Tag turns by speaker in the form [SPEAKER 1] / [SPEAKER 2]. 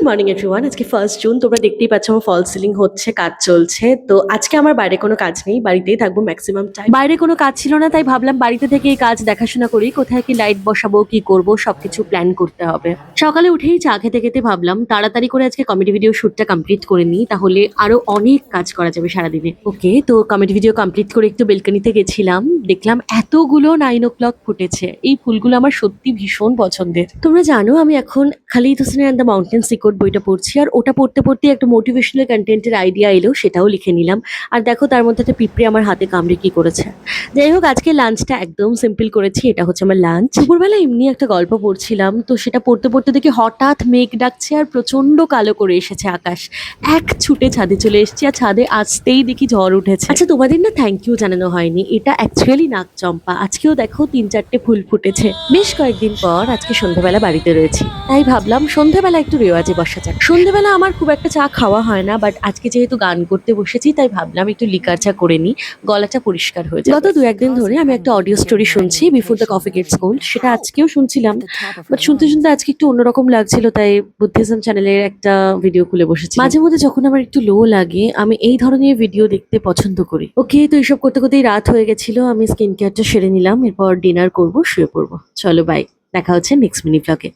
[SPEAKER 1] Morning everyone. আজকে 1st June. তোমরা দেখতেই পাচ্ছ আমার ফল সিলিং হচ্ছে, কাজ চলছে। তো আজকে আমার বাইরে কোনো কাজ নেই, বাড়িতেই থাকবো ম্যাক্সিমাম টাইম। বাইরে কোনো কাজ ছিল না, তাই ভাবলাম বাড়িতে থেকে এই কাজ দেখাশোনা করি, কোথায় কি লাইট বসাবো, কি করব সবকিছু প্ল্যান করতে হবে। সকালে উঠেই চা খেতে খেতে ভাবলাম তাড়াতাড়ি করে আজকে কমেডি ভিডিও শুটটা কমপ্লিট করে নিই, তাহলে আরো অনেক কাজ করা যাবে সারাদিনে। ওকে, তো কমেডি ভিডিও কমপ্লিট করে একটু বেলকনিতে গেছিলাম, দেখলাম এতগুলো 9 o'clock ফুটেছে। এই ফুলগুলো আমার সত্যি ভীষণ পছন্দের। তোমরা জানো আমি এখন খালিদ হোসেনের অ্যান্ড দ্য মাউন্টেন সিক্রেট বইটা পড়ছি, আর ওটা পড়তে পড়তে একটা মোটিভেশনাল কন্টেন্টের আইডিয়া এলো, সেটাও লিখে নিলাম। আর দেখো তার মধ্যে একটা পিঁপড়ে আমার হাতে কামড়ে কি করেছে। যাই হোক, আজকে লাঞ্চটা একদম সিম্পল করেছি, এটা হচ্ছে আমার লাঞ্চ। দুপুরবেলা এমনি একটা গল্প পড়ছিলাম, তো সেটা পড়তে পড়তে দেখি হঠাৎ মেঘ ডাকছে আর প্রচন্ড কালো করে এসেছে আকাশ। এক ছুটে ছাদে চলে এসেছি, আর ছাদে আসতেই দেখি ঝড় উঠেছে। আচ্ছা, তোমাদের না থ্যাংক ইউ জানানো হয়নি, এটা অ্যাকচুয়ালি নাগচম্পা। আজকেও দেখো 3-4টে ফুল ফুটেছে। বেশ কয়েকদিন পর আজকে সন্ধ্যাবেলা বাড়িতে রয়েছি, তাই ভাবলাম সন্ধ্যাবেলা একটু রেওয়াজে বসা যাক। সন্ধ্যাবেলা আমার খুব একটা চা খাওয়া হয় না, বাট আজকে যেহেতু গান করতে বসেছি তাই ভাবলাম একটু লিকার চা করে নিই, গলাটা পরিষ্কার হয়ে যায়। গত 2-1 দিন ধরে আমি একটা অডিও স্টোরি শুনছি, before the coffee gets cold. সেটা আজকেও শুনছিলাম, বাট শুনতে শুনতে আজকে একটু অন্যরকম লাগছিল, তাই বুদ্ধিজম চ্যানেলের একটা ভিডিও খুলে বসেছি। মাঝে মধ্যে যখন আমার একটু লো লাগে আমি এই ধরনের ভিডিও দেখতে পছন্দ করি। ওকে, তো এইসব করতে করতেই রাত হয়ে গেছিল, আমি স্কিন কেয়ারটা সেরে নিলাম, এরপর ডিনার করব, শুয়ে পড়বো। চলো বাই, দেখা হচ্ছে নেক্সট মিনি ব্লগে।